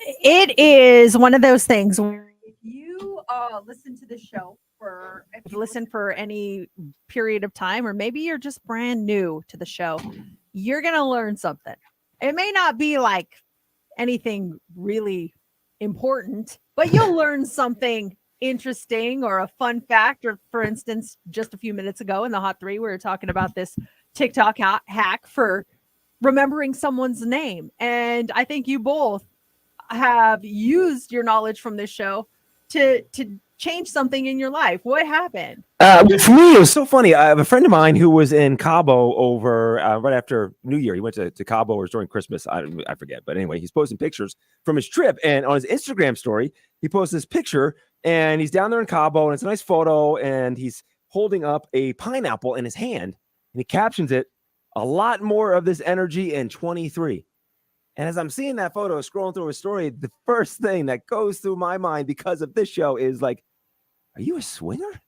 It is one of those things. If you listen to the show if you listen for any period of time, or maybe you're just brand new to the show, you're going to learn something. It may not be like anything really important, but you'll learn something interesting or a fun fact. Or, for instance, just a few minutes ago in the Hot Three, we were talking about this TikTok hack for remembering someone's name. And I think you both have used your knowledge from this show to change something in your life. What happened? For me, it was so funny. I have a friend of mine who was in Cabo over right after New Year. He went to Cabo or during Christmas. I forget. But anyway, he's posting pictures from his trip. And on his Instagram story, he posts this picture and he's down there in Cabo and it's a nice photo. And he's holding up a pineapple in his hand and he captions it, "A lot more of this energy in 23. And as I'm seeing that photo, scrolling through his story, the first thing that goes through my mind because of this show is like, are you a swinger?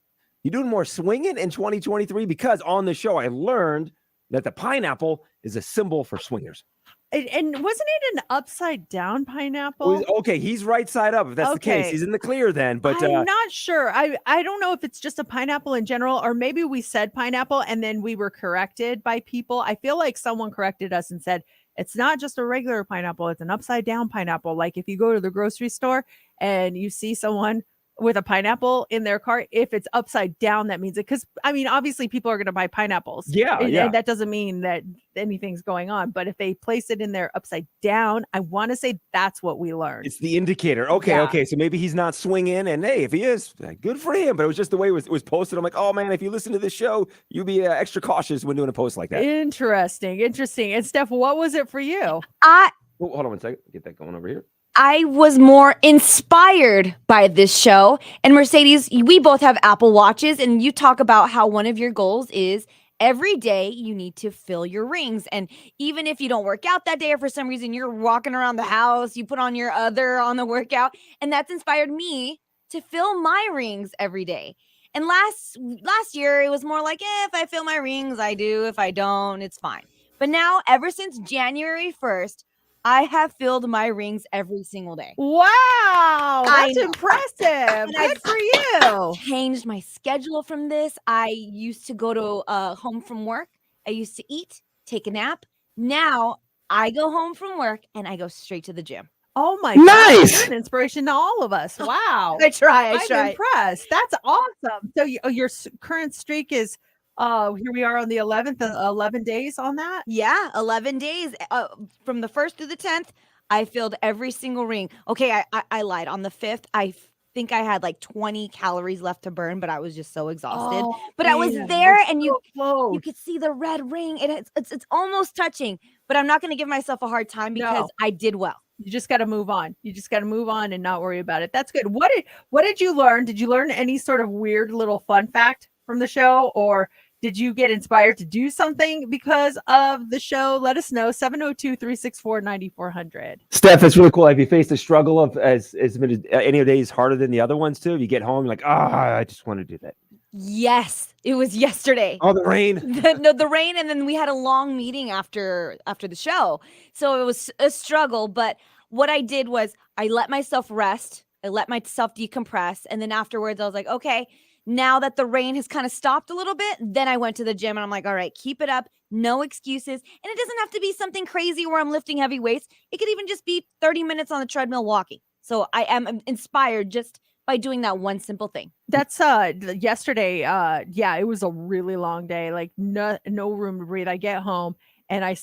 You doing more swinging in 2023? Because on the show, I learned that the pineapple is a symbol for swingers. And wasn't it an upside down pineapple? Okay, he's right side up. If that's the case, he's in the clear then. But I'm not sure. I don't know if it's just a pineapple in general, or maybe we said pineapple and then we were corrected by people. I feel like someone corrected us and said, it's not just a regular pineapple, it's an upside down pineapple. Like if you go to the grocery store and you see someone with a pineapple in their cart, if it's upside down, that means it. Because I mean, obviously, people are going to buy pineapples. And that doesn't mean that anything's going on. But if they place it in there upside down, I want to say that's what we learned. It's the indicator. Okay. So maybe he's not swinging, and hey, if he is, good for him. But it was just the way it was posted. I'm like, oh man, if you listen to this show, you be extra cautious when doing a post like that. Interesting. And Steph, what was it for you? Hold on one second. Get that going over here. I was more inspired by this show. And Mercedes, we both have Apple Watches, and you talk about how one of your goals is every day you need to fill your rings. And even if you don't work out that day, or for some reason you're walking around the house, you put on your other on the workout, and that's inspired me to fill my rings every day. And last year, it was more like, if I fill my rings, I do. If I don't, it's fine. But now, ever since January 1st, I have filled my rings every single day. Wow, that's impressive. Good for you. Changed my schedule from this. I used to go to home from work. I used to eat, take a nap. Now I go home from work and I go straight to the gym. Oh my God, you're an inspiration to all of us. Wow. I try. I'm impressed. That's awesome. So your current streak is here we are on the 11th, 11 days on that. Yeah, 11 days from the 1st through the 10th. I filled every single ring. Okay, I lied. On the 5th, I think I had like 20 calories left to burn, but I was just so exhausted. But I was there, and you could see the red ring. It's almost touching, but I'm not going to give myself a hard time because I did well. You just got to move on. You just got to move on and not worry about it. That's good. What did you learn? Did you learn any sort of weird little fun fact from the show, or did you get inspired to do something because of the show? Let us know. 702-364-9400. Steph, it's really cool. Have you faced the struggle of has been any of the days harder than the other ones too? You get home, you're like, I just want to do that. Yes, it was yesterday. Oh, the rain. The rain, and then we had a long meeting after the show. So it was a struggle, but what I did was I let myself rest. I let myself decompress, and then afterwards I was like, okay, now that the rain has kind of stopped a little bit, then I went to the gym and I'm like, all right, keep it up. No excuses. And it doesn't have to be something crazy where I'm lifting heavy weights. It could even just be 30 minutes on the treadmill walking. So I am inspired just by doing that one simple thing. That's yesterday. It was a really long day. Like no room to breathe. I get home and I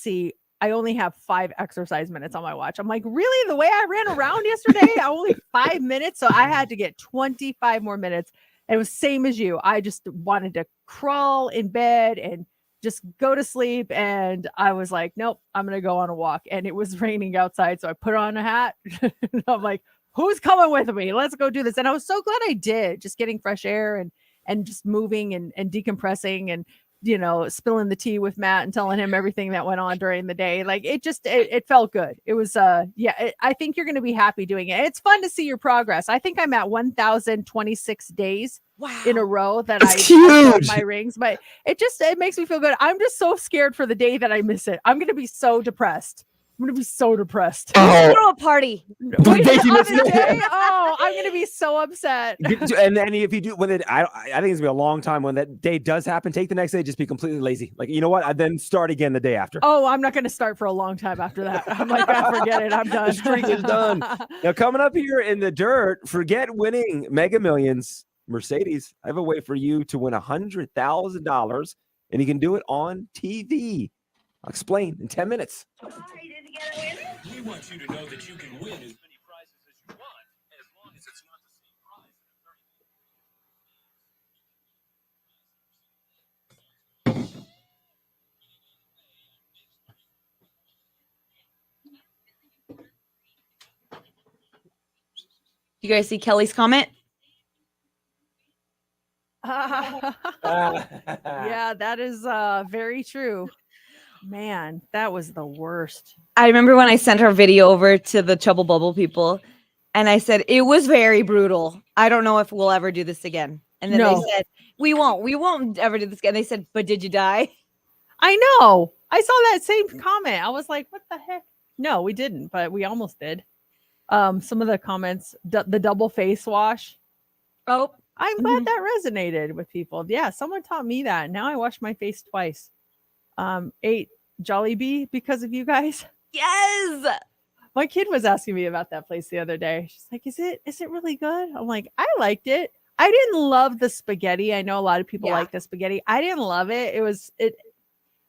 only have 5 exercise minutes on my watch. I'm like, really? The way I ran around yesterday, I only 5 minutes. So I had to get 25 more minutes. It was same as you. I just wanted to crawl in bed and just go to sleep. And I was like, nope, I'm going to go on a walk. And it was raining outside. So I put on a hat. I'm like, who's coming with me? Let's go do this. And I was so glad I did, just getting fresh air and just moving and decompressing and, spilling the tea with Matt and telling him everything that went on during the day. Like it felt good. It was, I think you're going to be happy doing it. It's fun to see your progress. I think I'm at 1,026 days in a row that I filled my rings, but it makes me feel good. I'm just so scared for the day that I miss it. I'm going to be so depressed. I'm gonna be so depressed. Oh, Throw a party. What is Daisy the missed other it. day? Oh, I'm gonna be so upset. and then if you do when it, I think it's gonna be a long time when that day does happen. Take the next day, just be completely lazy. Like, you know what? I then start again the day after. Oh, I'm not gonna start for a long time after that. I'm like, forget it. I'm done. The streak is done. Now, coming up here in the dirt, forget winning Mega Millions. Mercedes, I have a way for you to win $100,000, and you can do it on TV. I'll explain in 10 minutes. We want you to know that you can win as many prizes as you want, as long as it's not the same prize. You guys see Kelly's comment? Yeah, that is very true. Man, that was the worst. I remember when I sent our video over to the Trouble Bubble people, and I said it was very brutal. I don't know if we'll ever do this again. And then No. they said we won't ever do this again. They said, but did you die? I know. I saw that same comment. I was like, what the heck? No, we didn't, but we almost did. Some of the comments, the double face wash. Oh, I'm glad that resonated with people. Yeah, someone taught me that. Now I wash my face twice. Ate Jollibee because of you guys. yes. My kid was asking me about that place the other day. She's like, is it really good? I'm like, I liked it. I didn't love the spaghetti. I know a lot of people Yeah. like the spaghetti. I didn't love it.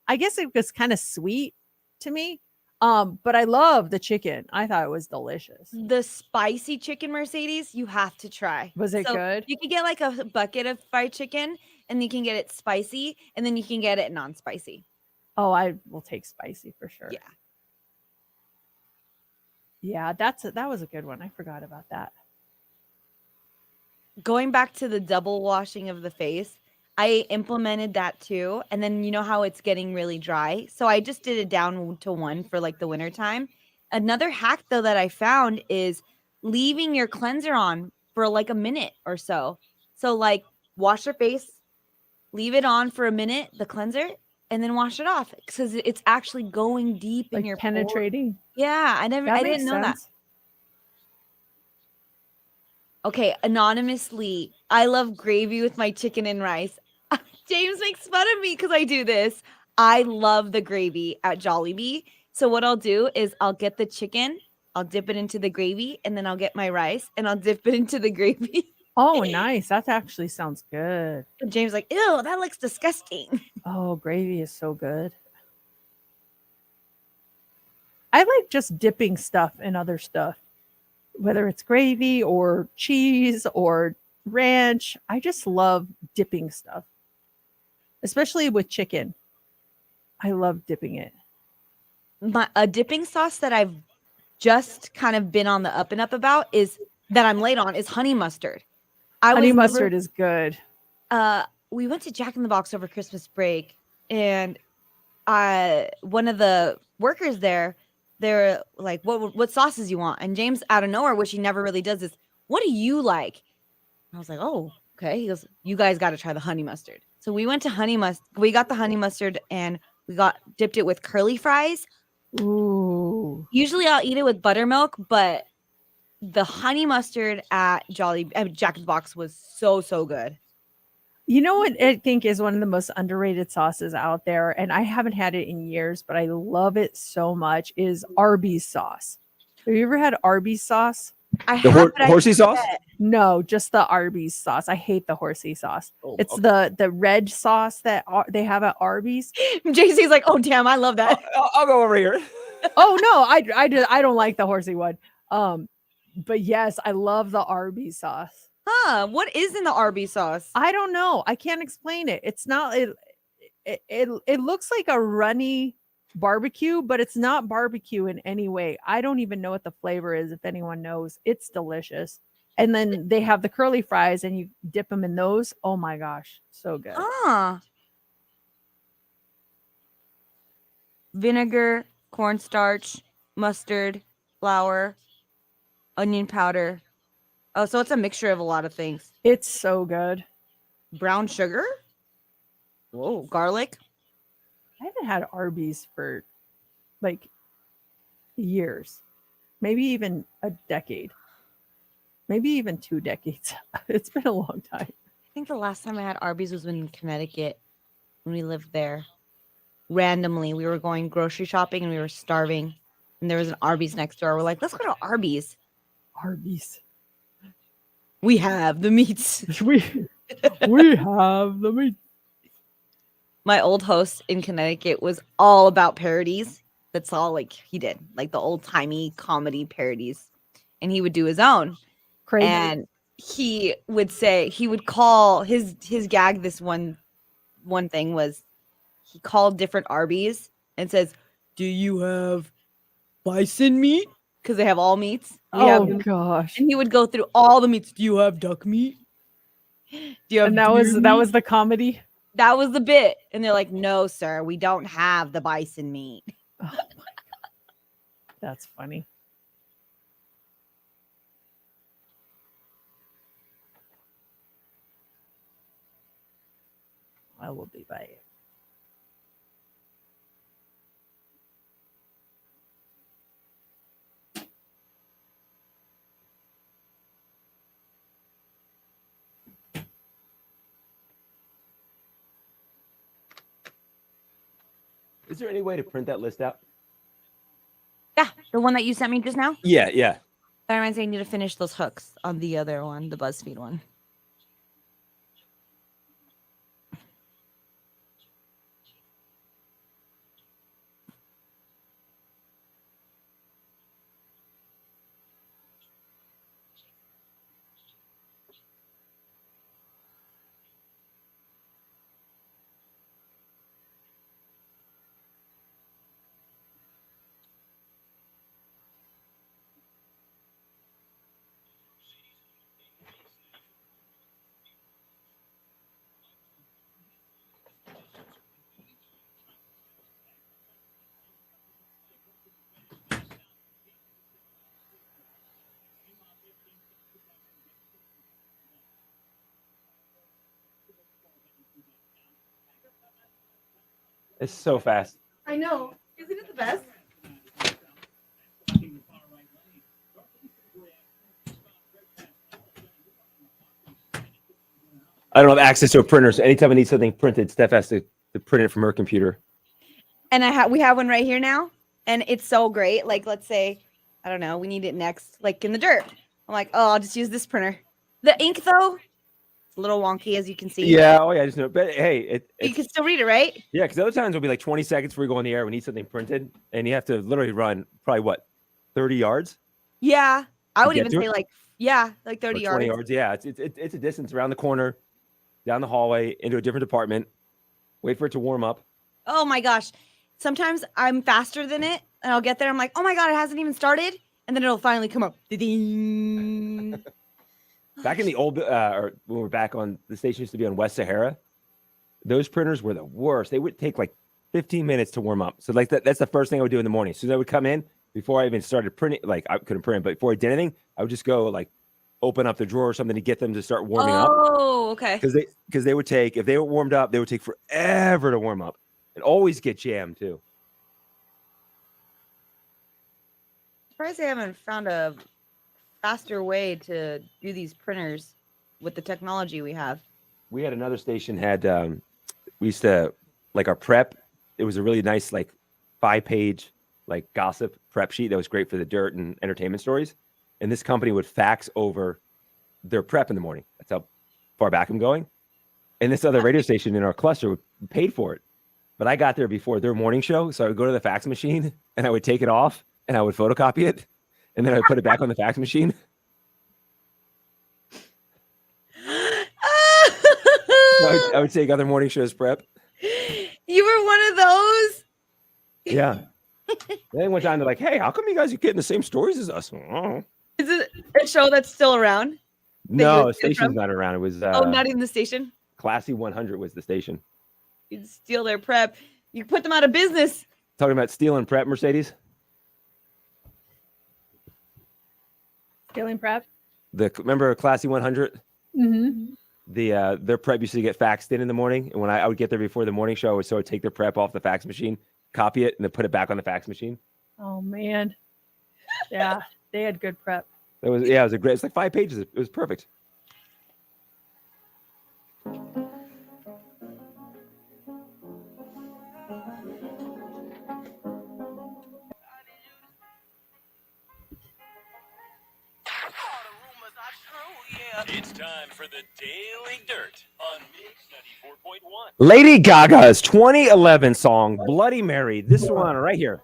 I guess it was kind of sweet to me. But I love the chicken. I thought it was delicious. The spicy chicken Mercedes, you have to try. Was it So good? You can get like a bucket of fried chicken, and you can get it spicy, and then you can get it non-spicy. Oh, I will take spicy for sure. Yeah. Yeah, that was a good one. I forgot about that. Going back to the double washing of the face, I implemented that too. And then you know how it's getting really dry. So I just did it down to 1 for like the winter time. Another hack though that I found is leaving your cleanser on for like a minute or so. So like wash your face, leave it on for a minute, the cleanser, and then wash it off because it's actually going deep in Like your pores. penetrating. Yeah, I That didn't makes know that. sense. Okay, anonymously, I love gravy with my chicken and rice. James makes fun of me because I do this. I love the gravy at Jollibee. So what I'll do is I'll get the chicken, I'll dip it into the gravy, and then I'll get my rice and I'll dip it into the gravy. Oh, nice. That actually sounds good. And James like, ew, that looks disgusting. Oh, gravy is so good. I like just dipping stuff in other stuff, whether it's gravy or cheese or ranch. I just love dipping stuff, especially with chicken. I love dipping it. A dipping sauce that I've just kind of been on the up and up about is that I'm late on is honey mustard. Honey mustard is good. We went to Jack in the Box over Christmas break, and one of the workers there, they're like, what sauces you want? And James out of nowhere, which he never really does, is what do you like? I was like, oh, okay. He goes, you guys got to try the honey mustard. So we went to we got the honey mustard and we dipped it with curly fries. Ooh. Usually I'll eat it with buttermilk, but the honey mustard at Jack in the Box was so good. You know what I think is one of the most underrated sauces out there, and I haven't had it in years, but I love it so much, is Arby's sauce. Have you ever had Arby's sauce? I The have, but I horsey sauce? forget. No, just the Arby's sauce. I hate the horsey sauce. Oh, It's okay. the red sauce that they have at Arby's. JC's like, oh damn, I love that. I'll go over here. Oh no, I don't like the horsey one. But yes, I love the Arby's sauce. Huh? What is in the Arby's sauce? I don't know. I can't explain it. It's not it looks like a runny barbecue, but it's not barbecue in any way. I don't even know what the flavor is. If anyone knows, it's delicious. And then they have the curly fries and you dip them in those. Oh my gosh, so good. Vinegar, cornstarch, mustard, flour, onion powder. Oh, so it's a mixture of a lot of things. It's so good. Brown sugar. Whoa, garlic. I haven't had Arby's for like years, maybe even a decade, maybe even 2 decades. It's been a long time. I think the last time I had Arby's was in Connecticut when we lived there. Randomly, we were going grocery shopping and we were starving, and there was an Arby's next door. We're like, let's go to Arby's. Arby's. We have the meats. We have the meat. My old host in Connecticut was all about parodies. That's all like he did, like the old timey comedy parodies, and he would do his own. Crazy. And he would say he would call his gag. This one thing was he called different Arby's and says, "Do you have bison meat?" Because they have all meats. Oh gosh. And he would go through all the meats. Do you have duck meat? Do you have And that was the comedy. that was the bit. And they're like, "No, sir, we don't have the bison meat." Oh my God. That's funny. I will be by. Is there any way to print that list out? Yeah, the one that you sent me just now. Yeah, yeah. That reminds me, I need to finish those hooks on the other one, the BuzzFeed one. It's so fast. I know. Isn't it the best? I don't have access to a printer, so anytime I need something printed, Steph has to print it from her computer. And we have one right here now, and it's so great. Like, let's say, I don't know, we need it next, like in the dirt. I'm like, oh, I'll just use this printer. The ink, though, it's a little wonky, as you can see. Yeah, oh yeah, I just know. But hey, You can still read it, right? yeah, because other times it'll be like 20 seconds before we go on the air. We need something printed, and you have to literally run probably what, 30 yards? Yeah. I would get even to say, it? like, yeah, like 30 Or 20 yards. yards. Yeah, it's a distance around the corner, down the hallway, into a different department. Wait for it to warm up. Oh my gosh. Sometimes I'm faster than it, and I'll get there. I'm like, oh my God, it hasn't even started. And then it'll finally come up. Ding. Back in the old, or when we're back on, the station used to be on West Sahara. Those printers were the worst. They would take like 15 minutes to warm up. So like that's the first thing I would do in the morning. As soon as I would come in, before I even started printing, like I couldn't print, but before I did anything, I would just go like open up the drawer or something to get them to start warming up. Oh, okay. Because they would take, if they were warmed up, they would take forever to warm up and always get jammed too. Surprised they haven't found a faster way to do these printers with the technology we have. We had another station had, we used to, like our prep, it was a really nice, like 5-page, like gossip prep sheet that was great for the dirt and entertainment stories. And this company would fax over their prep in the morning. That's how far back I'm going. And this other radio station in our cluster paid for it. But I got there before their morning show. So I would go to the fax machine and I would take it off and I would photocopy it. And then I would put it back on the fax machine. So I would take other morning shows prep. You were one of those? Yeah. Then one time they're like, hey, how come you guys are getting the same stories as us? Oh. Is it a show that's still around? No, would the steal station's from? not around. It was Not even the station? Classy 100 was the station. You'd steal their prep. You put them out of business. Talking about stealing prep, Mercedes. Stealing prep. Remember Classy 100? Mm-hmm. Their prep used to get faxed in the morning, and when I would get there before the morning show, I would take their prep off the fax machine, copy it, and then put it back on the fax machine. Oh man. Yeah, they had good prep. It was a great. It's like 5 pages. It was perfect. It's time for the Daily Dirt on Mix 94.1. Lady Gaga's 2011 song "Bloody Mary." This one right here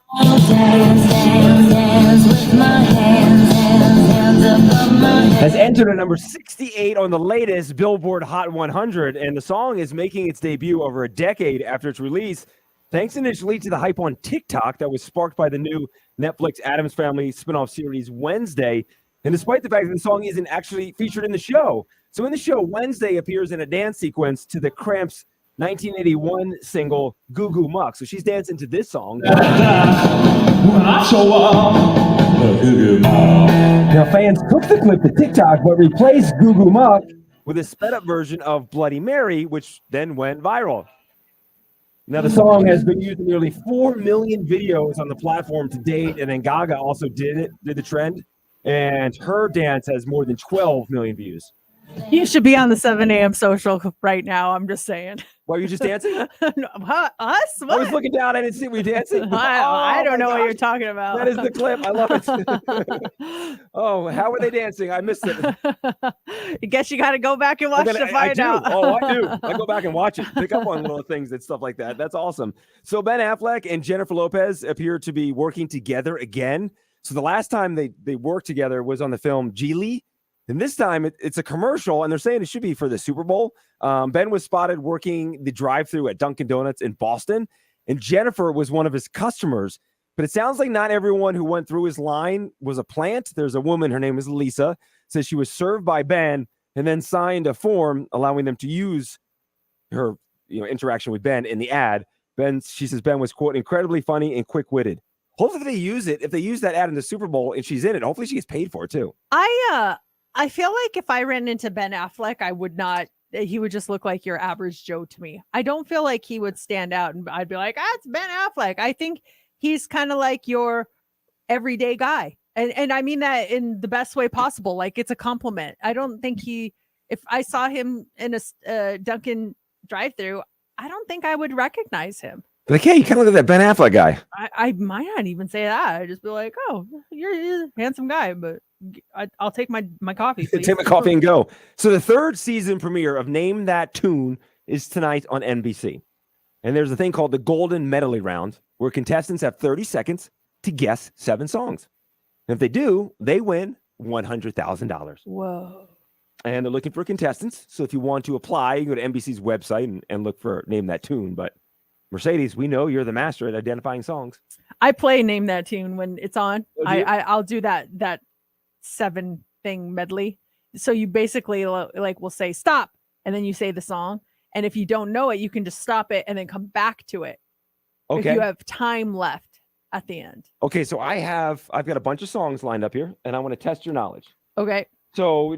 has entered at number 68 on the latest Billboard Hot 100, and the song is making its debut over a decade after its release, thanks initially to the hype on TikTok that was sparked by the new Netflix Addams Family spinoff series Wednesday, and despite the fact that the song isn't actually featured in the show. So in the show, Wednesday appears in a dance sequence to the Cramps' 1981 single Goo Goo Muck. So she's dancing to this song. When I show up, Now fans took the clip to TikTok but replaced Goo Goo Muck with a sped up version of Bloody Mary, which then went viral. Now the song has been used in nearly 4 million videos on the platform to date, and then Gaga also did the trend, and her dance has more than 12 million views. You should be on the 7 a.m. social right now. I'm just saying. Why are you just dancing? No, huh? Us? I was What? looking down. I didn't see we dancing. I Oh, don't my know what gosh. you're talking about. That is the clip. I love it. Oh, how were they dancing? I missed it. I guess you got to go back and watch to I find do. out. Oh, I do. I go back and watch it, pick up on little things and stuff like that. That's awesome. So Ben Affleck and Jennifer Lopez appear to be working together again. So the last time they worked together was on the film Geely. And this time it's a commercial, and they're saying it should be for the Super Bowl. Ben was spotted working the drive-thru at Dunkin' Donuts in Boston, and Jennifer was one of his customers. But it sounds like not everyone who went through his line was a plant. There's a woman, her name is Lisa, says she was served by Ben and then signed a form allowing them to use her interaction with Ben in the ad. She says Ben was, quote, incredibly funny and quick-witted. Hopefully they use it. If they use that ad in the Super Bowl and she's in it, hopefully she gets paid for it too. I feel like if I ran into Ben Affleck, I would not. He would just look like your average Joe to me. I don't feel like he would stand out, and I'd be like, it's Ben Affleck. I think he's kind of like your everyday guy, and I mean that in the best way possible. Like it's a compliment. I don't think if I saw him in a Dunkin' drive-thru, I don't think I would recognize him. Like, hey, you kind of look at that Ben Affleck guy. I might not even say that. I'd just be like, oh, you're a handsome guy, but I'll take my coffee, please. Take my coffee and go. So the third season premiere of Name That Tune is tonight on NBC. And there's a thing called the Golden Medley Round, where contestants have 30 seconds to guess 7 songs. And if they do, they win $100,000. Whoa. And they're looking for contestants. So if you want to apply, you go to NBC's website and look for Name That Tune. But Mercedes, we know you're the master at identifying songs. I play Name That Tune when it's on. Oh, do you? I'll do that 7 thing medley. So you basically will say stop, and then you say the song. And if you don't know it, you can just stop it and then come back to it. Okay. If you have time left at the end. Okay, so I've got a bunch of songs lined up here, and I want to test your knowledge. Okay. So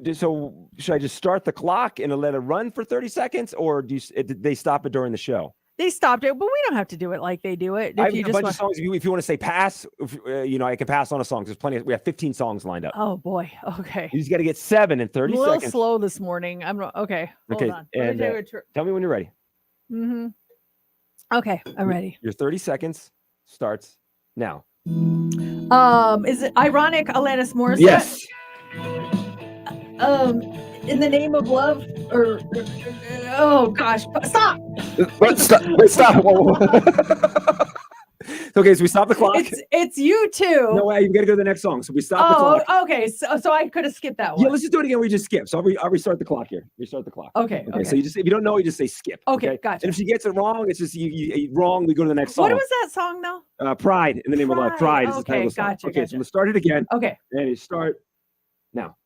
should I just start the clock and let it run for 30 seconds, or did they stop it during the show? They stopped it, but we don't have to do it like they do it. I If have you a just bunch want... of songs. If you want to say pass, I can pass on a song. There's plenty. We have 15 songs lined up. Oh boy. Okay. You just got to get 7 in 30 I'm a little seconds. slow this morning. I'm not okay. Hold Okay, on. and, Tell me when you're ready. Mm-hmm. Okay, I'm ready. Your 30 seconds starts now. Is it ironic, Alanis Morissette? Yes. In the name of love, or oh gosh, stop! Stop. Whoa. Okay, so we stop the clock. It's you two. No way. You got to go to the next song. So we stop the clock. Oh, okay. So I could have skipped that one. Yeah, let's just do it again. We just skip. So I'll restart the clock here. Restart the clock. Okay. So you just, if you don't know, you just say skip. Okay, gotcha. And if she gets it wrong, it's just you wrong. We go to the next song. What was that song though? Pride in the name of love. Pride is the Okay, title of the song. gotcha, Okay, gotcha. so let's start it again. Okay. And you start now.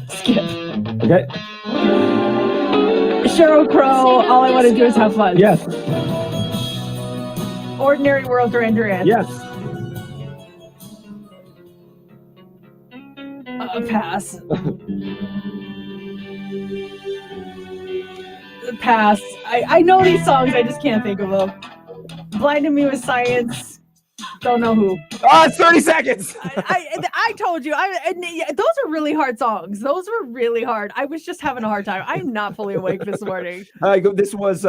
Skip. Okay. Sheryl Crow. All I want to do is have fun. Yes. Ordinary World, Duran Duran. Yes. Pass. Pass. I know these songs. I just can't think of them. Blinding Me with Science. Don't know who. Oh, it's 30 seconds. I told you. Those are really hard songs. Those were really hard. I was just having a hard time. I'm not fully awake this morning. This was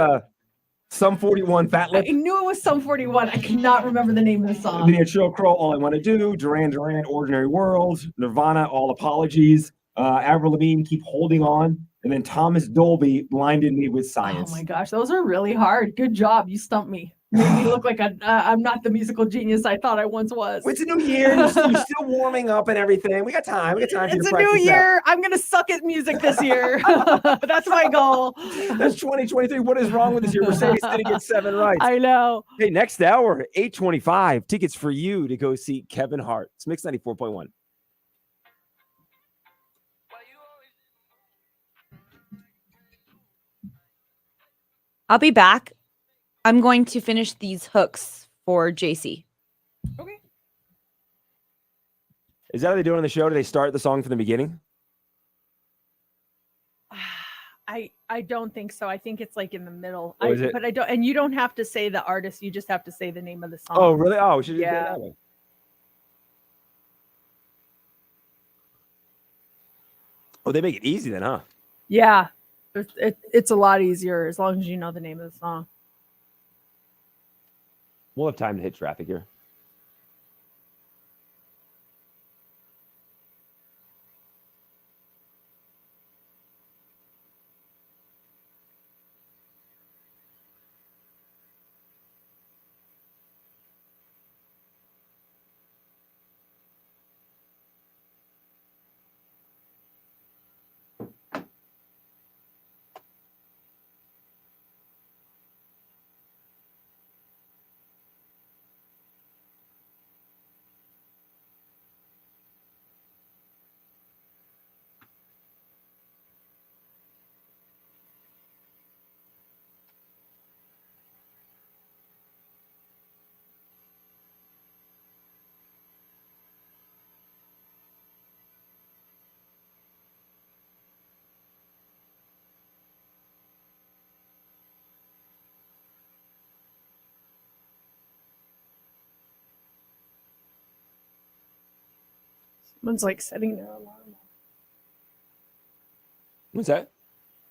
Sum 41, Fat I Lip. knew it was Sum 41. I could not remember the name of the song. Then Sheryl Crow, All I Want to Do. Duran Duran, Ordinary World. Nirvana, All Apologies. Avril Lavigne, Keep Holding On. And then Thomas Dolby, Blinded Me with Science. Oh my gosh, those are really hard. Good job. You stumped me. Made me look like I'm not the musical genius I thought I once was. It's a new year. You're still warming up and everything. We got time. For you It's to a new practice year. I'm going to suck at music this year. That's my goal. That's 2023. What is wrong with this year? Mercedes didn't get 7 right. I know. Hey, next hour, 8:25, tickets for you to go see Kevin Hart. It's Mix 94.1. I'll be back. I'm going to finish these hooks for JC. Okay. Is that how they do it on the show? Do they start the song from the beginning? I don't think so. I think it's like in the middle. Oh, is it? But I don't, and you don't have to say the artist. You just have to say the name of the song. Oh, really? Oh, we should just Yeah. go that way. Oh, they make it easy then, huh? Yeah. It's a lot easier as long as you know the name of the song. We'll have time to hit traffic here. Someone's like setting their alarm off. What's that?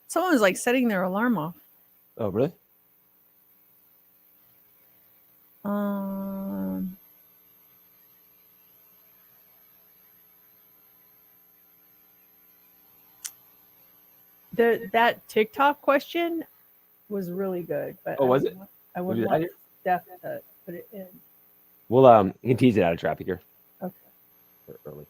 Someone's like setting their alarm off. Oh, really? That TikTok question was really good, but Oh, was it? I would Maybe want Steph to put it in. We'll you can tease it out of traffic here. Okay. Early.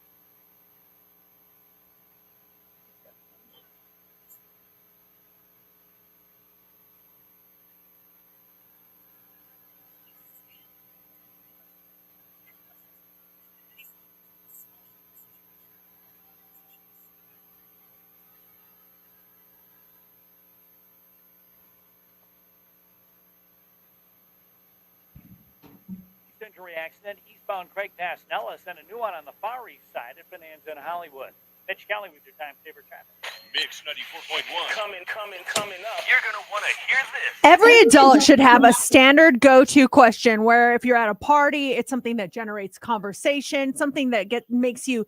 Injury accident eastbound Craig Pass Nellis and a new one on the far east side at Bonanza in Hollywood. Mitch Kelly with your time saver traffic. Mix 94.1. Coming up. You're going to want to hear this. Every adult should have a standard go-to question where if you're at a party, it's something that generates conversation, something that makes you,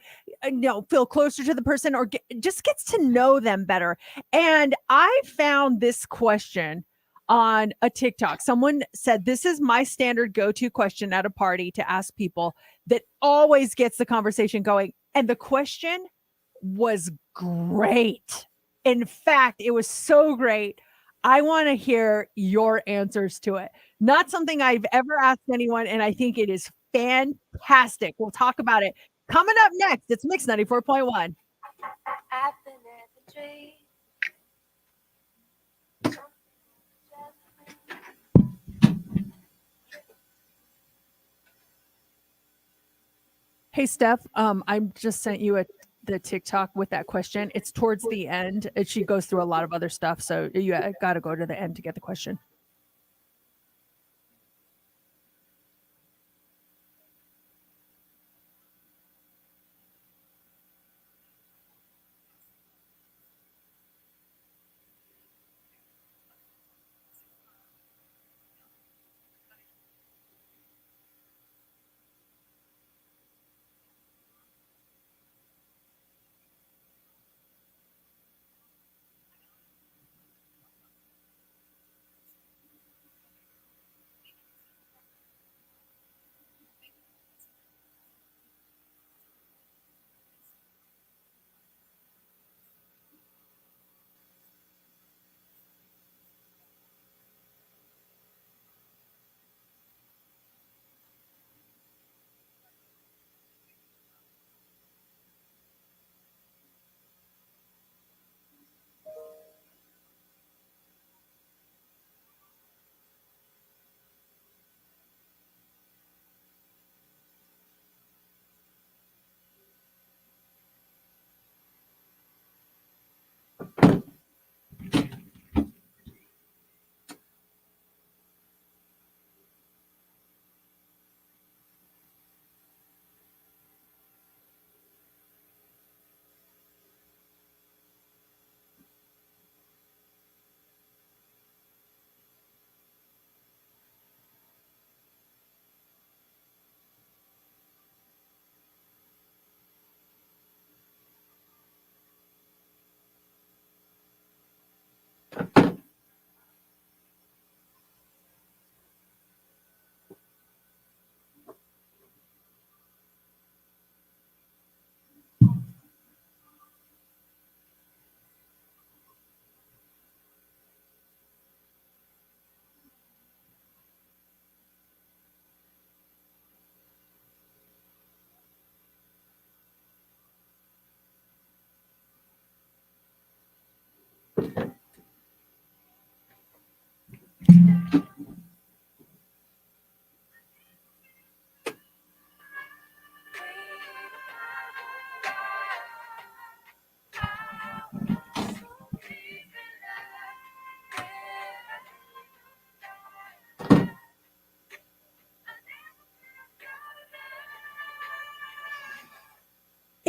feel closer to the person or just gets to know them better. And I found this question on a TikTok. Someone said, this is my standard go-to question at a party to ask people that always gets the conversation going. And the question was great. In fact, it was so great. I want to hear your answers to it. Not something I've ever asked anyone, and I think it is fantastic. We'll talk about it coming up next. It's Mix 94.1. I've been at the tree. Hey, Steph, I just sent you the TikTok with that question. It's towards the end. She goes through a lot of other stuff, so you got to go to the end to get the question.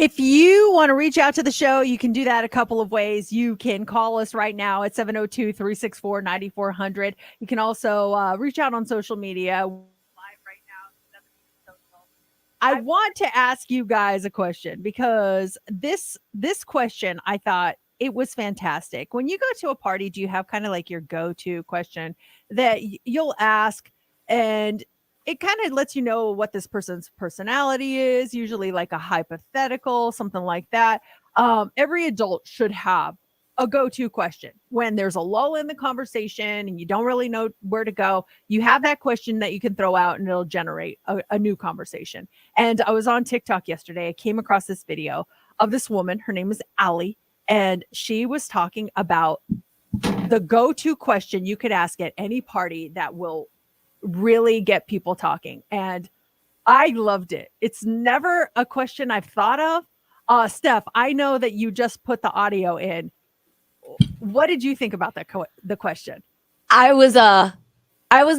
If you want to reach out to the show, you can do that a couple of ways. You can call us right now at 702-364-9400. You can also reach out on social media. Live right now. I want to ask you guys a question because this question, I thought it was fantastic. When you go to a party, do you have kind of like your go-to question that you'll ask, and it kind of lets you know what this person's personality is, usually like a hypothetical, something like that. Every adult should have a go-to question when there's a lull in the conversation and you don't really know where to go. You have that question that you can throw out and it'll generate a new conversation. And I was on TikTok yesterday. I came across this video of this woman. Her name is Allie, and she was talking about the go-to question you could ask at any party that will really get people talking. And I loved it. It's never a question I've thought of. Steph, I know that you just put the audio in. What did you think about that the question? I was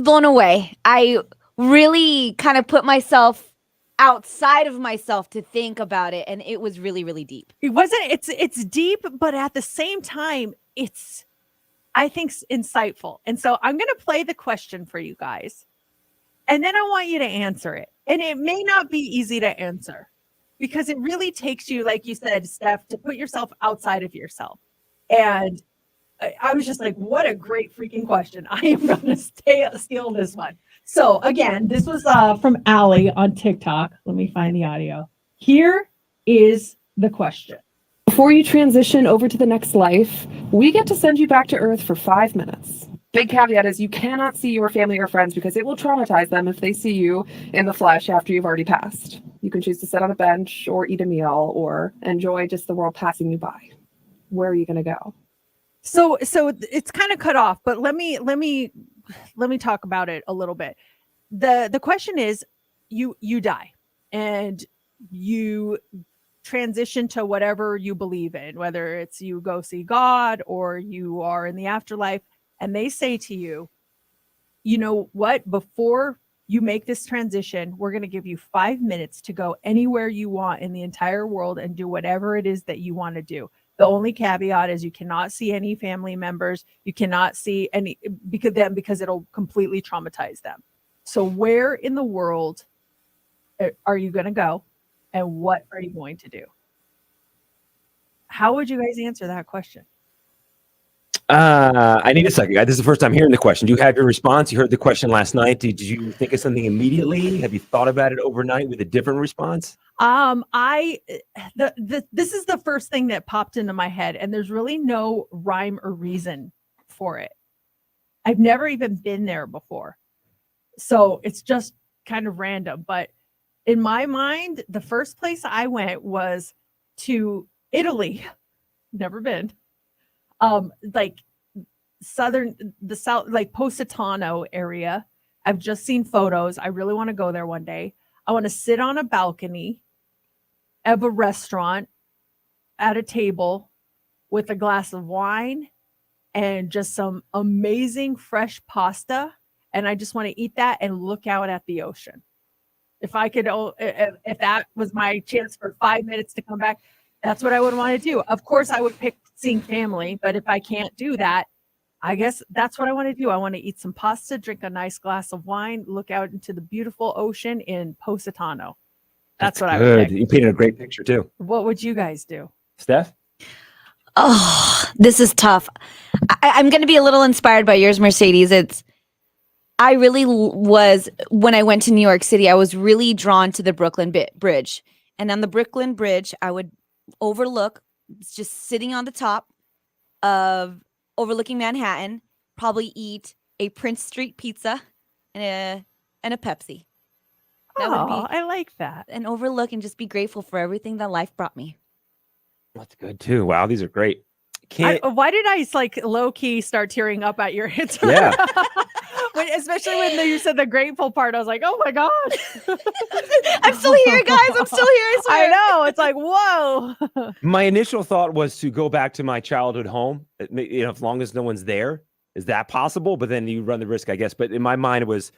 blown away. I really kind of put myself outside of myself to think about it, and it was really, really deep. It wasn't. It's deep, but at the same time, it's, I think, insightful. And so I'm going to play the question for you guys, and then I want you to answer it. And it may not be easy to answer because it really takes you, like you said, Steph, to put yourself outside of yourself. And I was just like, what a great freaking question. I am going to steal this one. So again, this was from Allie on TikTok. Let me find the audio. Here is the question. Before you transition over to the next life, we get to send you back to Earth for 5 minutes. Big caveat is you cannot see your family or friends because it will traumatize them if they see you in the flesh after you've already passed. You can choose to sit on a bench or eat a meal or enjoy just the world passing you by. Where are you going to go? So it's kind of cut off, but let me talk about it a little bit. The question is, you die and you transition to whatever you believe in, whether it's you go see God or you are in the afterlife, and they say to you, you know what, before you make this transition, we're going to give you 5 minutes to go anywhere you want in the entire world and do whatever it is that you want to do. The only caveat is you cannot see any family members. You cannot see any because it'll completely traumatize them. So where in the world are you going to go, and what are you going to do? How would you guys answer that question? I need a second, guys. This is the first time hearing the question. Do you have your response? You heard the question last night. Did you think of something immediately? Have you thought about it overnight with a different response? This is the first thing that popped into my head, and there's really no rhyme or reason for it. I've never even been there before, so it's just kind of random. But in my mind, the first place I went was to Italy. Never been. Like the south, like Positano area. I've just seen photos. I really want to go there one day. I want to sit on a balcony of a restaurant at a table with a glass of wine and just some amazing fresh pasta. And I just want to eat that and look out at the ocean. If I could, if that was my chance for 5 minutes to come back, that's what I would want to do. Of course, I would pick seeing family, but if I can't do that, I guess that's what I want to do. I want to eat some pasta, drink a nice glass of wine, look out into the beautiful ocean in Positano. That's what I would pick. You painted a great picture too. What would you guys do? Steph? Oh, this is tough. I'm going to be a little inspired by yours, Mercedes. I really was, when I went to New York City, I was really drawn to the Brooklyn Bridge. And on the Brooklyn Bridge, I would overlook, just sitting on the top of overlooking Manhattan, probably eat a Prince Street pizza and a Pepsi. That would be, I like that. and overlook and just be grateful for everything that life brought me. That's good too. Wow, these are great. Why did I like low key start tearing up at your answer? Yeah. Especially when you said the grateful part, I was like, oh my gosh. I'm still here, guys. I'm still here. I swear. I know. It's like, whoa. My initial thought was to go back to my childhood home. You know, as long as no one's there, is that possible? But then you run the risk, I guess. But in my mind, it was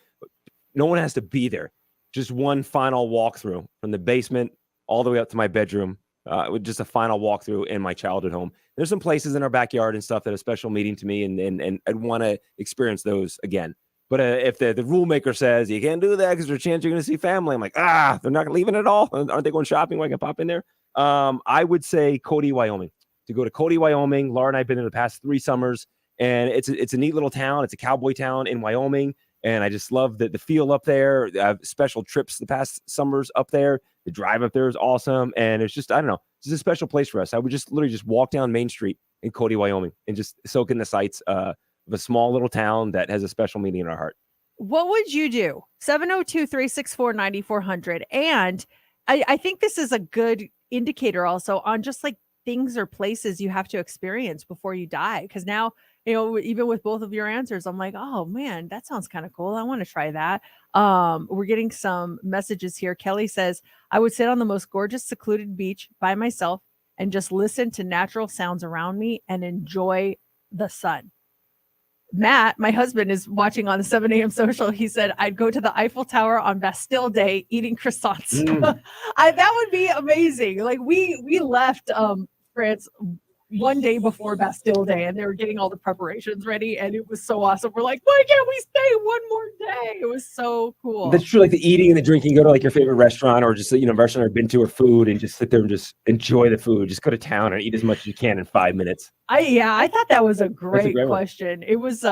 no one has to be there. Just one final walkthrough from the basement all the way up to my bedroom. with just a final walkthrough in my childhood home. There's some places in our backyard and stuff that are special meaning to me, and I'd want to experience those again. But if the rule maker says you can't do that because there's a chance you're going to see family, I'm like, they're not leaving at all. Aren't they going shopping where I can pop in there? I would say Cody, Wyoming. To go to Cody, Wyoming. Laura and I have been there the past 3 summers, and it's a neat little town. It's a cowboy town in Wyoming, and I just love the feel up there. I have special trips the past summers up there. The drive up there is awesome, and it's just, I don't know, it's just a special place for us. I would just literally just walk down Main Street in Cody, Wyoming, and just soak in the sights of a small little town that has a special meaning in our heart. What would you do? 702-364-9400. And I think this is a good indicator also on just like things or places you have to experience before you die. Because now, even with both of your answers, I'm like, oh man, that sounds kind of cool. I want to try that. We're getting some messages here. Kelly says, I would sit on the most gorgeous secluded beach by myself and just listen to natural sounds around me and enjoy the sun. Matt, my husband, is watching on the 7 a.m. social. He said, I'd go to the Eiffel Tower on Bastille Day eating croissants. That would be amazing. Like we left France one day before Bastille Day, and they were getting all the preparations ready, and it was so awesome. We're like, why can't we stay one more day? It was so cool. That's true. Like the eating and the drinking, go to like your favorite restaurant or just, restaurant I've been to or food and just sit there and just enjoy the food. Just go to town and eat as much as you can in 5 minutes. I thought that was a That's great one. question. It was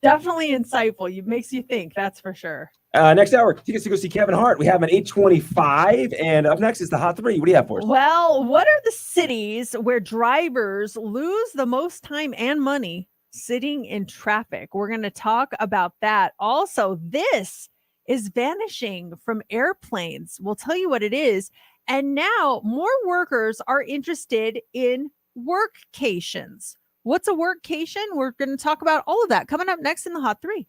definitely insightful. It makes you think, that's for sure. Next hour, tickets to go see Kevin Hart. We have an 8:25, and up next is the Hot 3. What do you have for us? Well, what are the cities where drivers lose the most time and money sitting in traffic? We're going to talk about that. Also, this is vanishing from airplanes. We'll tell you what it is. And now more workers are interested in workcations. What's a workcation? We're going to talk about all of that coming up next in the Hot 3.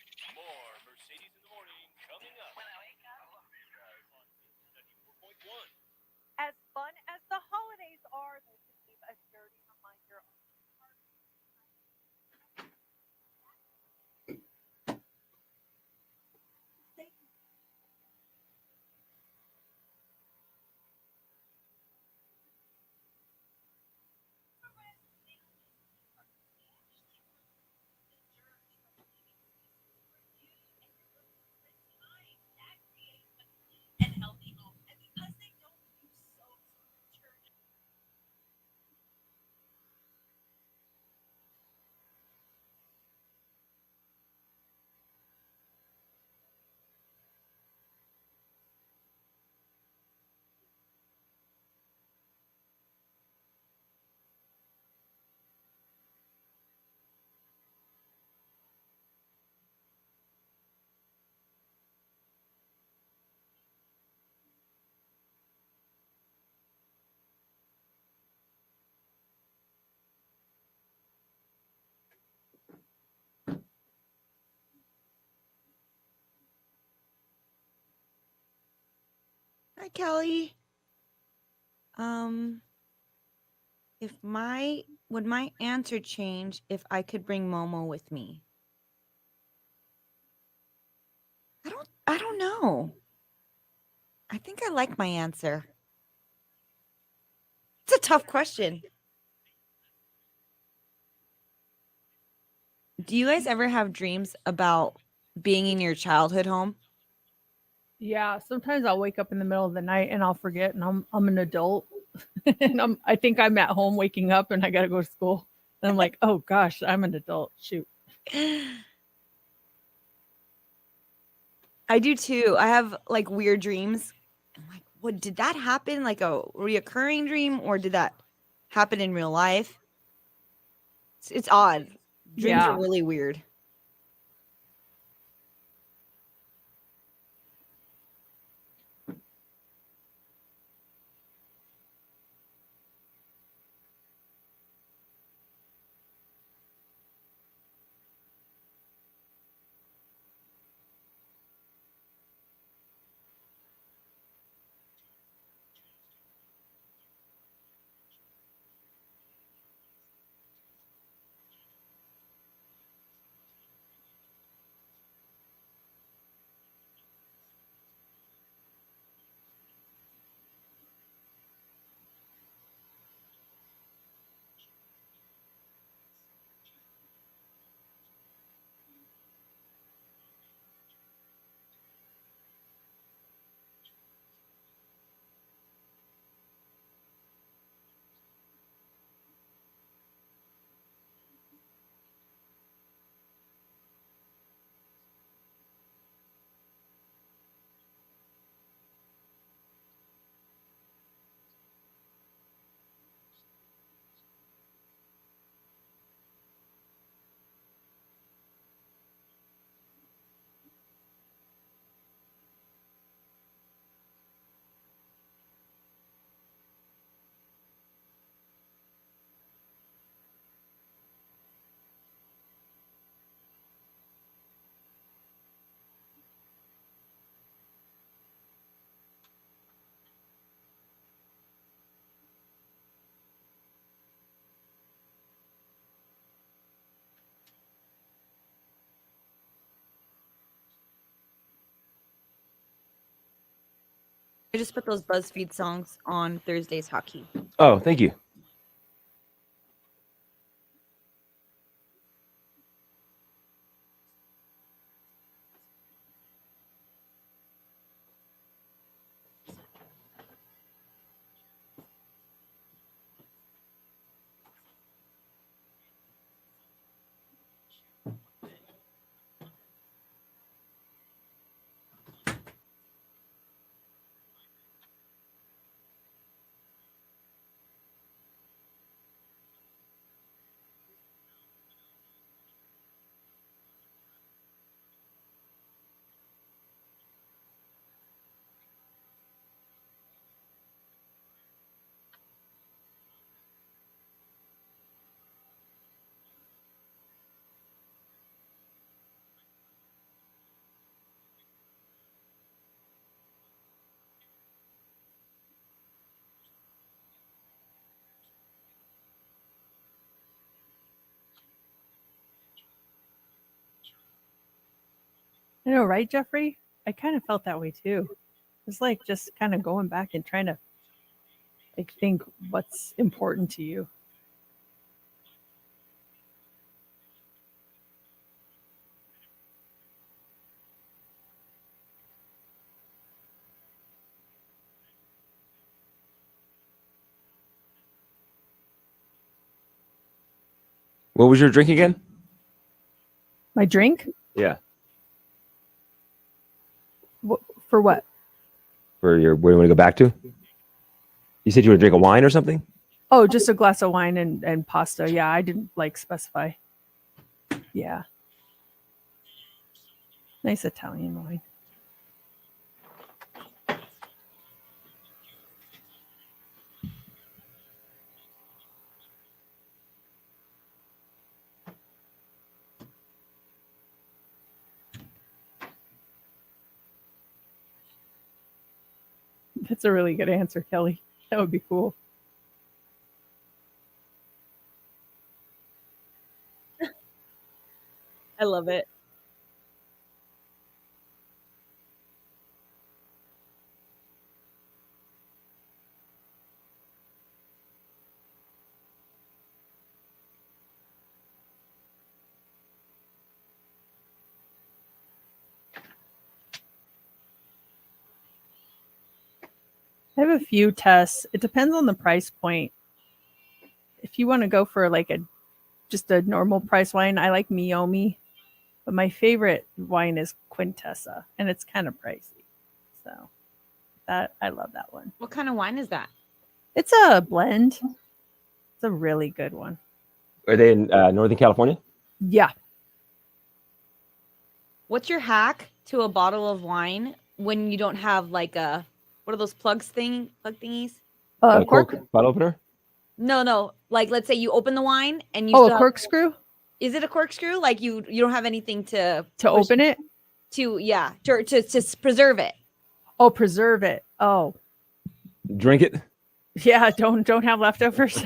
As fun as the holidays are, they can leave a dirty reminder on and healthy home. And because they don't use soaps or detergent. Hi, Kelly. Would my answer change if I could bring Momo with me? I don't know. I think I like my answer. It's a tough question. Do you guys ever have dreams about being in your childhood home? Yeah, sometimes I'll wake up in the middle of the night and I'll forget, and I'm an adult, and I think I'm at home waking up, and I got to go to school, and I'm like, oh gosh, I'm an adult. Shoot. I do too. I have like weird dreams. I'm like, what did that happen? Like a reoccurring dream, or did that happen in real life? It's odd. Dreams Yeah. are really weird. I just put those BuzzFeed songs on Thursday's hockey. Oh, thank you. I know, right, Jeffrey? I kind of felt that way too. It's like just kind of going back and trying to like think what's important to you. What was your drink again? My drink? Yeah. For what? For your where you want to go back to? You said you would drink a wine or something? Oh, just a glass of wine and pasta. Yeah, I didn't like specify. Yeah. Nice Italian wine. That's a really good answer, Kelly. That would be cool. I love it. I have a few tests. It depends on the price point. If you want to go for like just a normal price wine, I like Meiomi, but my favorite wine is Quintessa, and it's kind of pricey. So that I love that one. What kind of wine is that? It's a blend. It's a really good one. Are they in Northern California? Yeah. What's your hack to a bottle of wine when you don't have like a what are those plug thingies? Cork. Bottle opener? No. Like let's say you open the wine and you Oh, still a corkscrew is it a corkscrew? Like you don't have anything to open it. To preserve it. Oh, preserve it. Oh, Drink it? yeah. Don't have leftovers.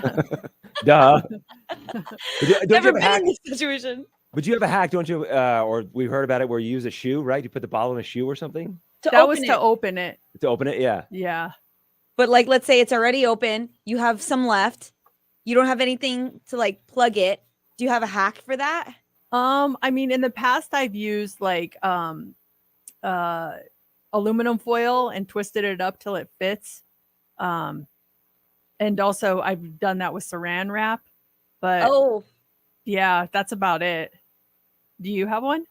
Duh. Don't you Never have a been hack? in this situation. But you have a hack, don't you? Or we've heard about it where you use a shoe, right? You put the bottle in a shoe or something That was to open it. to open it. Yeah. Yeah. But like let's say it's already open, you have some left. You don't have anything to like plug it. Do you have a hack for that? I mean, in the past, I've used like aluminum foil and twisted it up till it fits. And also I've done that with saran wrap. But Oh, yeah, that's about it. Do you have one?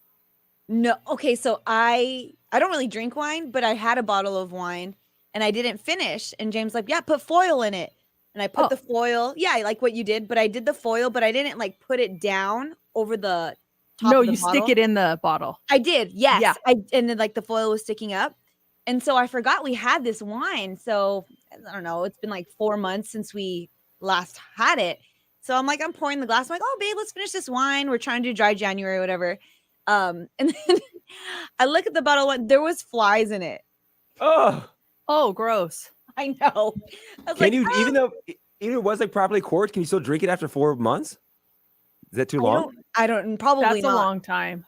no. Okay, so I don't really drink wine, but I had a bottle of wine and I didn't finish. And James like, yeah, put foil in it. And I put the foil. Yeah, I like what you did, but I did the foil, but I didn't like put it down over the top No, of the you bottle. stick it in the bottle. I did, yes. Yeah. And then like the foil was sticking up. And so I forgot we had this wine. So I don't know, it's been like 4 months since we last had it. So I'm like, I'm pouring the glass. I'm like, oh babe, let's finish this wine. We're trying to do dry January or whatever. And then I look at the bottle and there was flies in it. Oh, gross. I know. I was Can like, you, even if it was like properly corked, can you still drink it after 4 months? Is that too long? I don't probably That's not. a long time.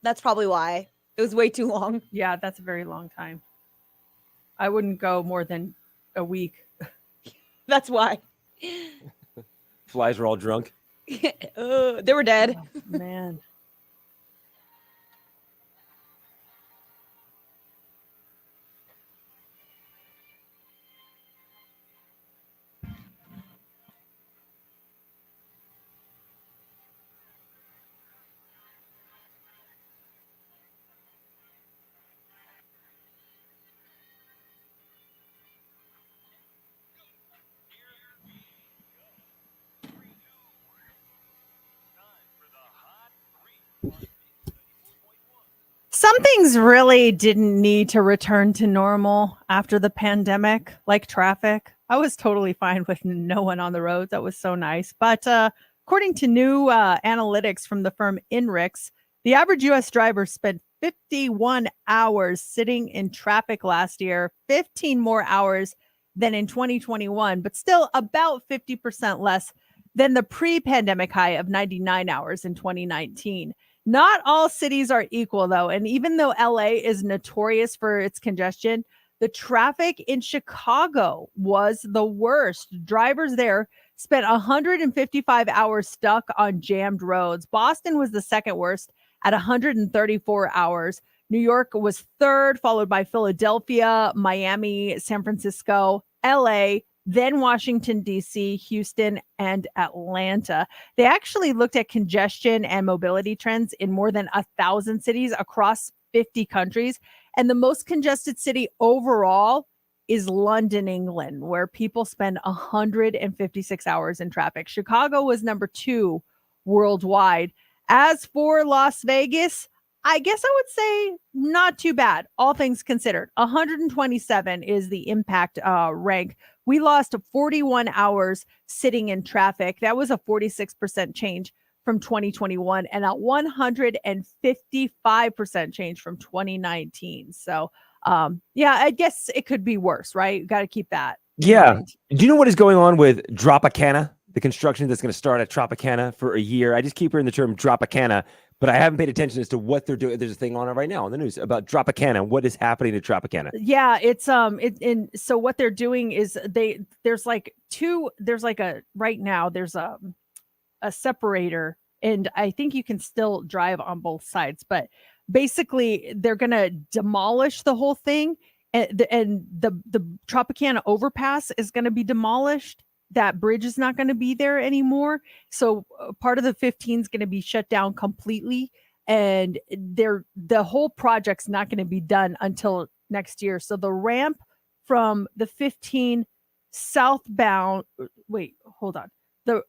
That's probably why. It was way too long. Yeah, that's a very long time. I wouldn't go more than a week. That's why. Flies were all drunk. They were dead. Man. Some things really didn't need to return to normal after the pandemic, like traffic. I was totally fine with no one on the roads. That was so nice. But according to new analytics from the firm INRIX, the average U.S. driver spent 51 hours sitting in traffic last year, 15 more hours than in 2021, but still about 50% less than the pre-pandemic high of 99 hours in 2019. Not all cities are equal, though. And even though LA is notorious for its congestion, the traffic in Chicago was the worst. Drivers there spent 155 hours stuck on jammed roads. Boston was the second worst at 134 hours. New York was third, followed by Philadelphia, Miami, San Francisco, LA, then Washington, D.C., Houston, and Atlanta. They actually looked at congestion and mobility trends in more than 1,000 cities across 50 countries. And the most congested city overall is London, England, where people spend 156 hours in traffic. Chicago was number 2 worldwide. As for Las Vegas, I guess I would say not too bad, all things considered. 127 is the impact rank. We lost 41 hours sitting in traffic. That was a 46% change from 2021 and a 155% change from 2019. So, yeah, I guess it could be worse, right? Got to keep that. Yeah. Do you know what is going on with Tropicana? The construction that's going to start at Tropicana for a year. I just keep hearing the term Tropicana, but I haven't paid attention as to what they're doing. There's a thing on it right now on the news about Tropicana. What is happening to Tropicana? Yeah, it's so what they're doing is there's like right now there's a separator, and I think you can still drive on both sides, but basically they're gonna demolish the whole thing, and the Tropicana overpass is gonna be demolished. That bridge is not going to be there anymore. So part of the 15 is going to be shut down completely. And the whole project's not going to be done until next year. So the ramp from the 15 southbound, the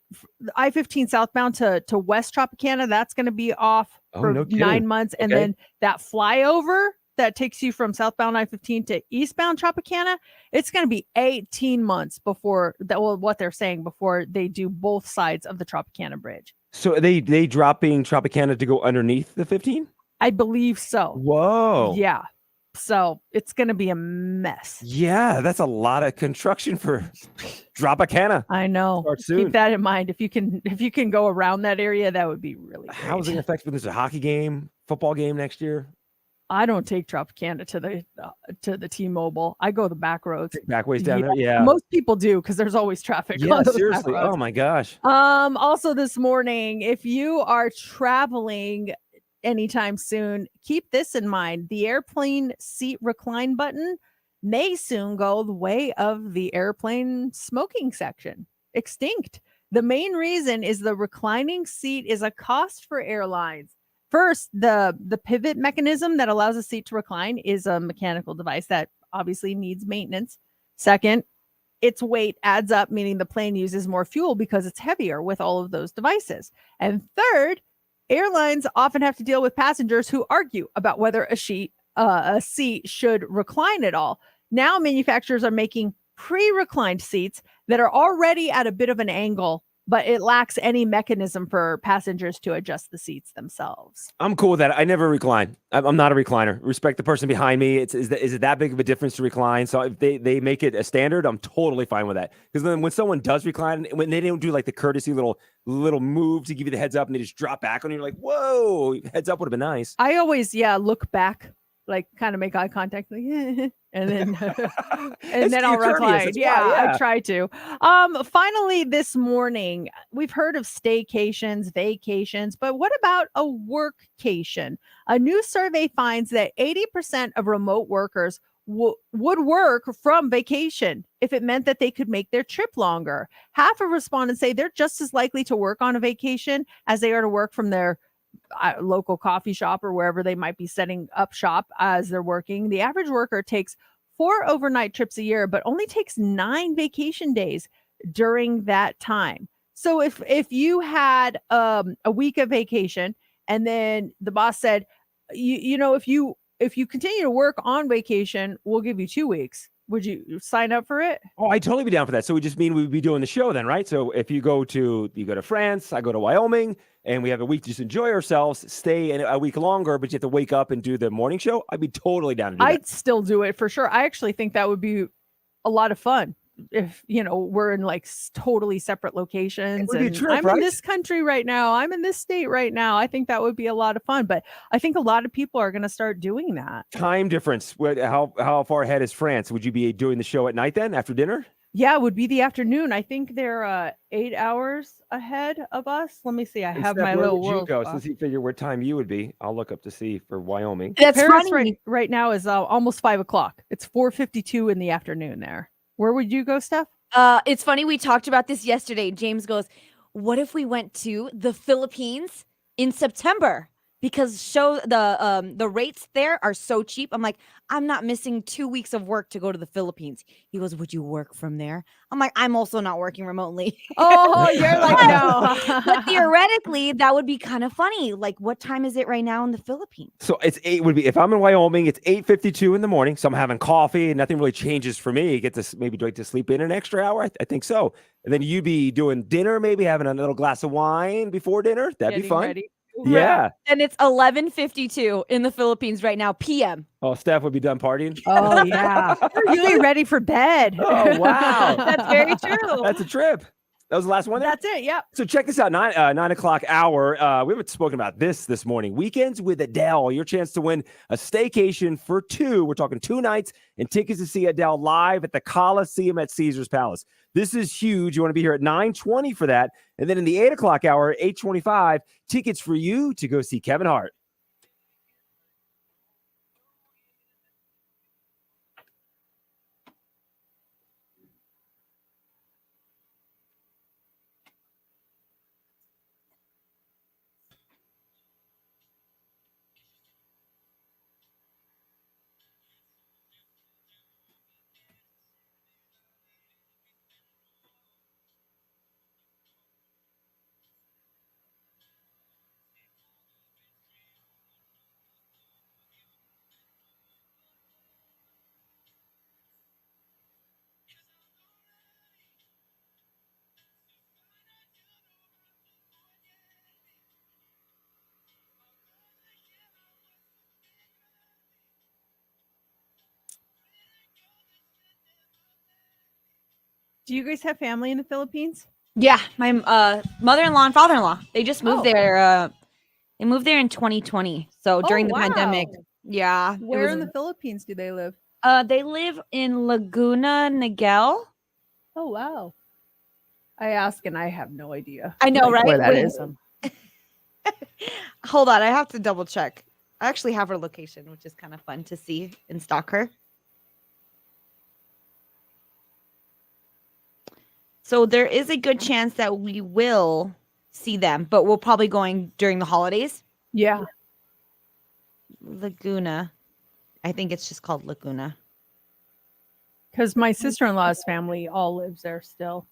I-15 southbound to West Tropicana, that's going to be off for no kidding. 9 months. And then that flyover that takes you from southbound I-15 to eastbound Tropicana, it's going to be 18 months before that. Well, what they're saying before they do both sides of the Tropicana bridge. So are they dropping Tropicana to go underneath the 15? I believe so. Whoa. Yeah. So it's going to be a mess. Yeah, that's a lot of construction for Tropicana. I know. Start soon. Keep that in mind. If you can go around that area, that would be really great. Housing effects when there's a hockey game, football game next year. I don't take Tropicana to the T-Mobile. I go the back roads. Back ways down there. Yeah. Most people do because there's always traffic. Yeah, on those seriously. back roads. Oh my gosh. Also this morning, if you are traveling anytime soon, keep this in mind. The airplane seat recline button may soon go the way of the airplane smoking section. Extinct. The main reason is the reclining seat is a cost for airlines. First, the pivot mechanism that allows a seat to recline is a mechanical device that obviously needs maintenance. Second, its weight adds up, meaning the plane uses more fuel because it's heavier with all of those devices. And third, airlines often have to deal with passengers who argue about whether a seat should recline at all. Now, manufacturers are making pre-reclined seats that are already at a bit of an angle, but it lacks any mechanism for passengers to adjust the seats themselves. I'm cool with that. I never recline. I'm not a recliner. Respect the person behind me. Is it that big of a difference to recline? So if they make it a standard, I'm totally fine with that. Because then when someone does recline, when they don't do like the courtesy little move to give you the heads up and they just drop back on you, you're like, whoa, heads up would have been nice. I always, look back, like kind of make eye contact, like, and and then It's then I'll courteous, reply. that's why, Yeah, yeah. I try to. Finally this morning, we've heard of staycations, vacations, but what about a workcation? A new survey finds that 80% of remote workers would work from vacation if it meant that they could make their trip longer. Half of respondents say they're just as likely to work on a vacation as they are to work from their local coffee shop or wherever they might be setting up shop as they're working. The average worker takes 4 overnight trips a year, but only takes 9 vacation days during that time. So if you had a week of vacation and then the boss said, you know, if you continue to work on vacation, we'll give you 2 weeks. Would you sign up for it? Oh, I'd totally be down for that. So we just mean we'd be doing the show then, right? So if you go to France, I go to Wyoming, and we have a week to just enjoy ourselves, stay a week longer, but you have to wake up and do the morning show. I'd be totally down to do that. I'd still do it for sure. I actually think that would be a lot of fun if, you know, we're in like totally separate locations. would be a And trip, I'm right? in this country right now. I'm in this state right now. I think that would be a lot of fun. But I think a lot of people are going to start doing that. Time difference. How far ahead is France? Would you be doing the show at night then after dinner? Yeah, it would be the afternoon. I think they're 8 hours ahead of us. Let me see. I And have Steph, my where little would you world go? clock. Since you figure what time you would be, I'll look up to see for Wyoming. That's Paris funny. right now is almost 5 o'clock. It's 4:52 in the afternoon there. Where would you go, Steph? It's funny. We talked about this yesterday. James goes, "What if we went to the Philippines in September? Because the rates there are so cheap." I'm like, I'm not missing 2 weeks of work to go to the Philippines. He goes, "Would you work from there?" I'm like, I'm also not working remotely. Oh, you're like, no. But theoretically, that would be kind of funny. Like, what time is it right now in the Philippines? So it's 8 would be if I'm in Wyoming, it's 8:52 in the morning. So I'm having coffee and nothing really changes for me. Get to maybe like to sleep in an extra hour. I think so. And then you'd be doing dinner, maybe having a little glass of wine before dinner. That'd be Getting fun. ready. Yeah. And it's 11:52 in the Philippines right now, PM. Oh, Steph would be done partying. Oh, yeah. You'll be ready for bed. Oh, wow. That's very true. That's a trip. That was the last one there? That's it. Yep. So check this out, 9 o'clock hour. We haven't spoken about this morning. Weekends with Adele. Your chance to win a staycation for 2. We're talking 2 nights and tickets to see Adele live at the Coliseum at Caesar's Palace. This is huge. You want to be here at 9:20 for that. And then in the 8 o'clock hour, 8:25, tickets for you to go see Kevin Hart. Do you guys have family in the Philippines? Yeah, my mother-in-law and father-in-law. They just moved Oh. there. They moved there in 2020. So during Oh, the pandemic. wow. Yeah. it Where was- in the Philippines do they live? They live in Laguna Niguel. Oh, wow. I ask and I have no idea. I know, right? Where that Wait. is. Hold on, I have to double check. I actually have her location, which is kind of fun to see and stalk her. So there is a good chance that we will see them, but we'll probably going during the holidays. Yeah. Laguna. I think it's just called Laguna. Because my sister-in-law's family all lives there still.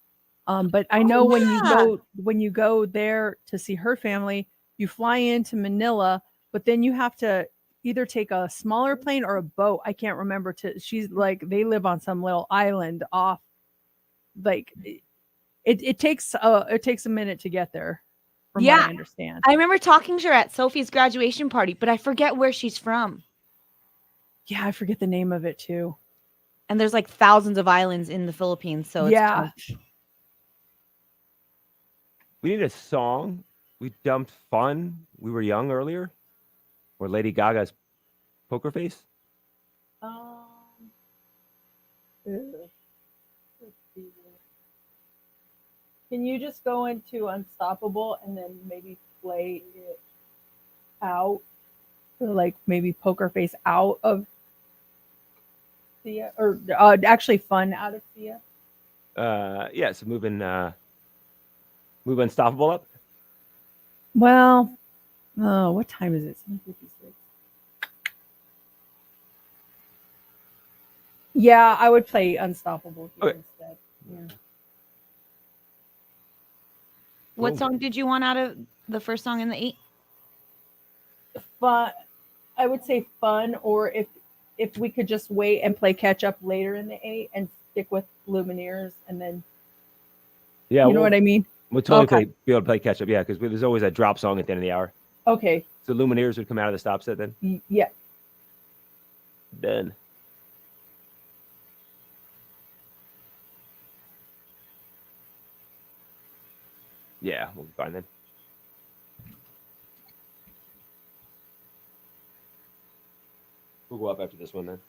But I know when you go there to see her family, you fly into Manila, but then you have to either take a smaller plane or a boat. I can't remember. She's like, they live on some little island off. Like it takes a minute to get there. From what Yeah. I understand. I remember talking to her at Sophie's graduation party, but I forget where she's from. Yeah, I forget the name of it too. And there's like thousands of islands in the Philippines, so it's Yeah. tough. We need a song. We dumped Fun. We Were Young earlier. Or Lady Gaga's Poker Face. Let's see here. Can you just go into Unstoppable and then maybe play it out? Or like maybe Poker Face out of Sia, or actually Fun out of Sia? Yeah, so move Unstoppable up. Well, oh, what time is it? 7:56. Yeah, I would play Unstoppable here Okay. instead. Yeah. What Cool. song did you want out of the first song in the 8? Fun. I would say Fun, or if we could just wait and play catch up later in the 8 and stick with Lumineers, and then Yeah, you know what I mean? we'll totally Okay. be able to play catch up. Yeah, because there's always that drop song at the end of the hour. Okay. So Lumineers would come out of the stop set then. Yeah. Done. Yeah, we'll be fine then. We'll go up after this one then.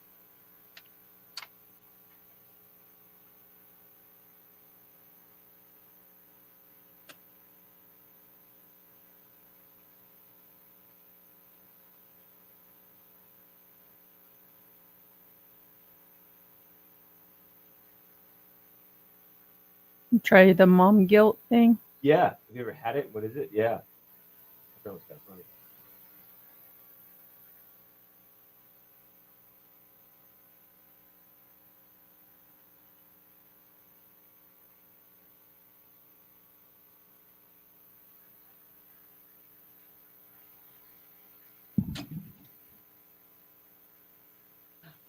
Try the mom guilt thing. Yeah. Have you ever had it? What is it? Yeah. That was kind of funny.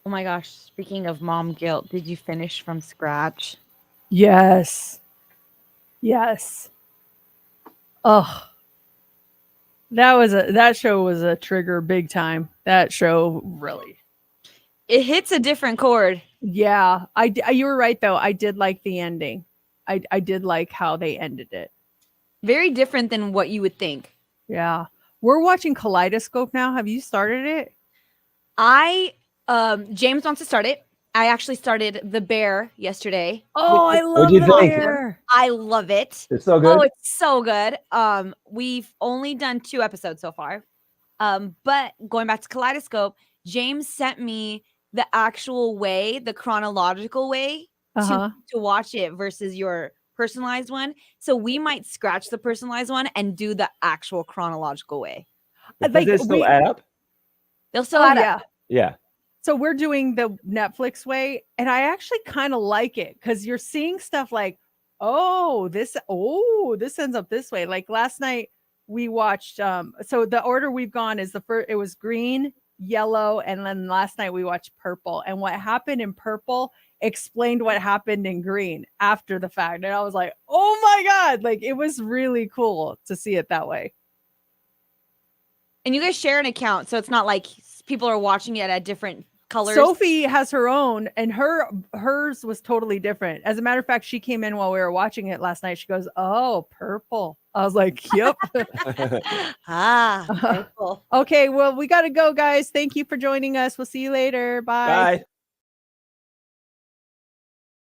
Oh my gosh, speaking of mom guilt, did you finish From Scratch? Yes. Yes. Oh. That show was a trigger big time. That show really. It hits a different chord. Yeah, you were right though. I did like the ending. I did like how they ended it. Very different than what you would think. Yeah. We're watching Kaleidoscope now. Have you started it? James wants to start it. I actually started The Bear yesterday. Oh, I love What'd you The think? Bear. I love it. It's so Oh, good. it's so good. We've only done 2 episodes so far. But going back to Kaleidoscope, James sent me the actual way, the chronological way Uh-huh. to watch it versus your personalized one. So we might scratch the personalized one and do the actual chronological way. Does like, it still we- add up? They'll still Oh, add yeah. up. Yeah. So we're doing the Netflix way, and I actually kind of like it because you're seeing stuff like, this ends up this way. Like last night we watched so the order we've gone is it was green, yellow, and then last night we watched purple. And what happened in purple explained what happened in green after the fact. And I was like, oh my God, like it was really cool to see it that way. And you guys share an account, so it's not like people are watching it at different colors. Sophie has her own, and hers was totally different. As a matter of fact, she came in while we were watching it last night. She goes, "Oh, purple." I was like, "Yep." Very cool. Okay, well, we got to go, guys. Thank you for joining us. We'll see you later. Bye. Bye.